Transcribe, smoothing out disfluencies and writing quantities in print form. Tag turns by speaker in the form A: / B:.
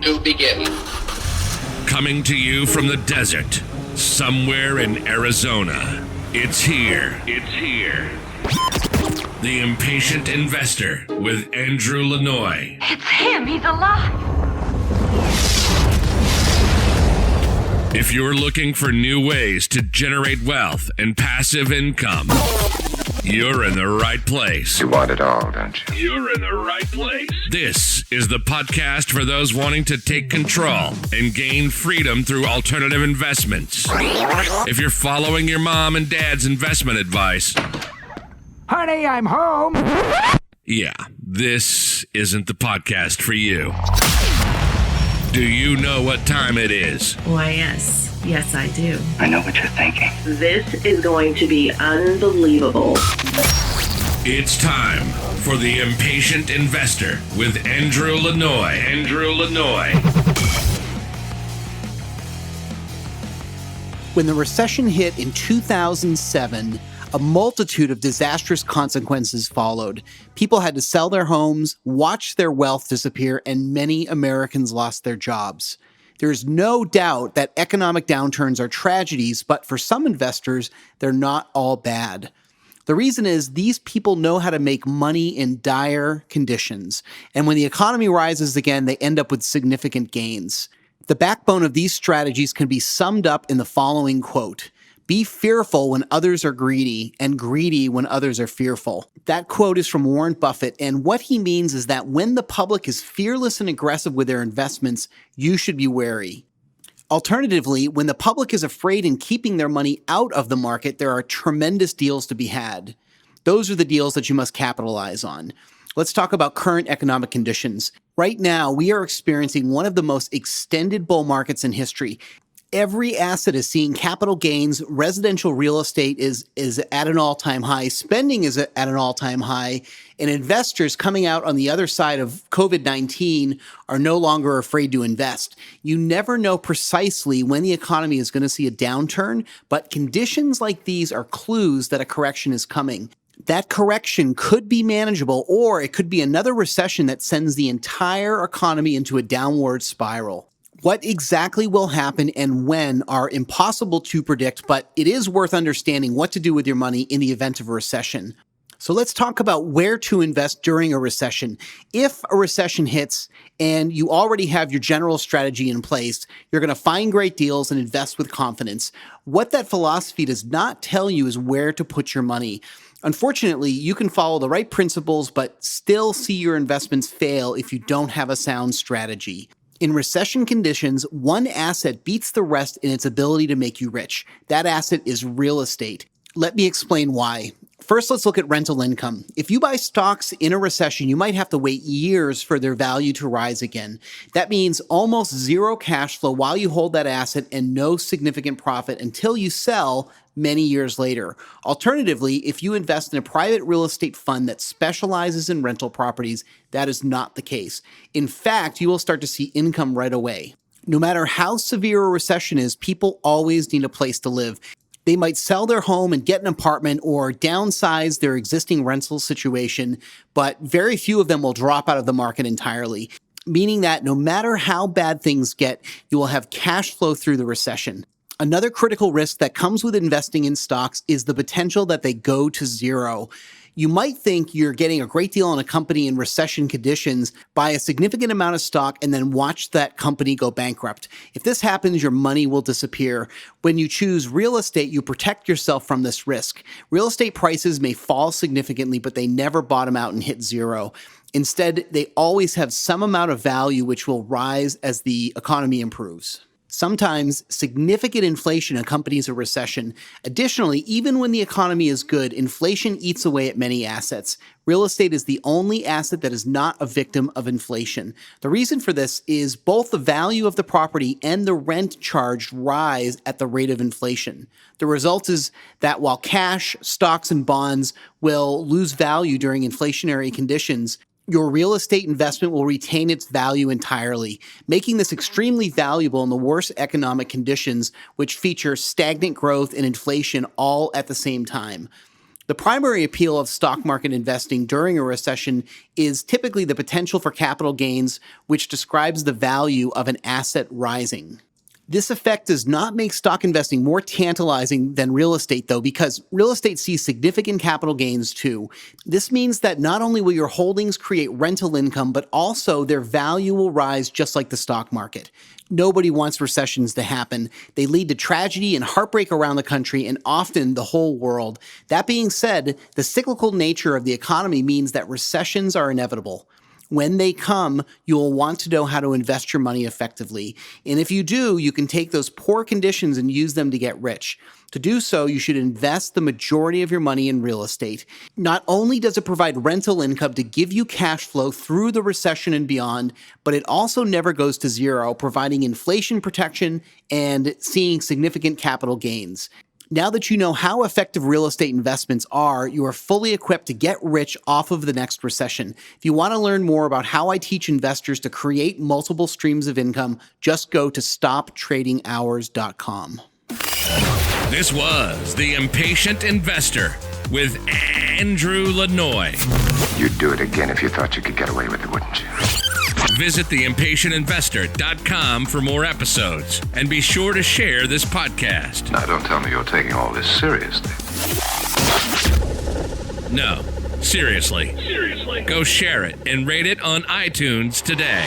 A: to begin.
B: Coming to you from the desert, somewhere in Arizona. It's here. The Impatient Investor with Andrew Lanoy.
C: It's him. He's alive.
B: If you're looking for new ways to generate wealth and passive income, you're in the right place.
D: You want it all, don't you?
B: You're in the right place. This is the podcast for those wanting to take control and gain freedom through alternative investments. If you're following your mom and dad's investment advice,
E: honey, I'm home.
B: Yeah, this isn't the podcast for you. Do you know what time it is?
F: Why, yes. Yes, I do.
G: I know what you're thinking.
F: This is going to be unbelievable.
B: It's time for the Impatient Investor with Andrew Lanoy.
H: When the recession hit in 2007, a multitude of disastrous consequences followed. People had to sell their homes, watch their wealth disappear, and many Americans lost their jobs. There's no doubt that economic downturns are tragedies, but for some investors, they're not all bad. The reason is these people know how to make money in dire conditions. And when the economy rises again, they end up with significant gains. The backbone of these strategies can be summed up in the following quote: "Be fearful when others are greedy, and greedy when others are fearful." That quote is from Warren Buffett, and what he means is that when the public is fearless and aggressive with their investments, you should be wary. Alternatively, when the public is afraid and keeping their money out of the market, there are tremendous deals to be had. Those are the deals that you must capitalize on. Let's talk about current economic conditions. Right now, we are experiencing one of the most extended bull markets in history. Every asset is seeing capital gains. Residential real estate is at an all-time high. Spending is at an all-time high. And investors coming out on the other side of COVID-19 are no longer afraid to invest. You never know precisely when the economy is going to see a downturn, but conditions like these are clues that a correction is coming. That correction could be manageable, or it could be another recession that sends the entire economy into a downward spiral. What exactly will happen and when are impossible to predict, but it is worth understanding what to do with your money in the event of a recession. So let's talk about where to invest during a recession. If a recession hits and you already have your general strategy in place, you're going to find great deals and invest with confidence. What that philosophy does not tell you is where to put your money. Unfortunately, you can follow the right principles, but still see your investments fail if you don't have a sound strategy. In recession conditions, one asset beats the rest in its ability to make you rich. That asset is real estate. Let me explain why. First, let's look at rental income. If you buy stocks in a recession, you might have to wait years for their value to rise again. That means almost zero cash flow while you hold that asset and no significant profit until you sell many years later. Alternatively, if you invest in a private real estate fund that specializes in rental properties, that is not the case. In fact, you will start to see income right away. No matter how severe a recession is, people always need a place to live. They might sell their home and get an apartment or downsize their existing rental situation, but very few of them will drop out of the market entirely, meaning that no matter how bad things get, you will have cash flow through the recession. Another critical risk that comes with investing in stocks is the potential that they go to zero. You might think you're getting a great deal on a company in recession conditions, buy a significant amount of stock, and then watch that company go bankrupt. If this happens, your money will disappear. When you choose real estate, you protect yourself from this risk. Real estate prices may fall significantly, but they never bottom out and hit zero. Instead, they always have some amount of value which will rise as the economy improves. Sometimes significant inflation accompanies a recession. Additionally, even when the economy is good, inflation eats away at many assets. Real estate is the only asset that is not a victim of inflation. The reason for this is both the value of the property and the rent charged rise at the rate of inflation. The result is that while cash, stocks, and bonds will lose value during inflationary conditions, your real estate investment will retain its value entirely, making this extremely valuable in the worst economic conditions, which feature stagnant growth and inflation all at the same time. The primary appeal of stock market investing during a recession is typically the potential for capital gains, which describes the value of an asset rising. This effect does not make stock investing more tantalizing than real estate, though, because real estate sees significant capital gains too. This means that not only will your holdings create rental income, but also their value will rise just like the stock market. Nobody wants recessions to happen. They lead to tragedy and heartbreak around the country and often the whole world. That being said, the cyclical nature of the economy means that recessions are inevitable. When they come, you will want to know how to invest your money effectively. And if you do, you can take those poor conditions and use them to get rich. To do so, you should invest the majority of your money in real estate. Not only does it provide rental income to give you cash flow through the recession and beyond, but it also never goes to zero, providing inflation protection and seeing significant capital gains. Now that you know how effective real estate investments are, you are fully equipped to get rich off of the next recession. If you want to learn more about how I teach investors to create multiple streams of income, just go to stoptradinghours.com.
B: This was The Impatient Investor with Andrew Lanoy.
A: You'd do it again if you thought you could get away with it, wouldn't you?
B: Visit theimpatientinvestor.com for more episodes, and be sure to share this podcast.
A: Now, don't tell me you're taking all this seriously.
B: No, seriously. Go share it and rate it on iTunes today.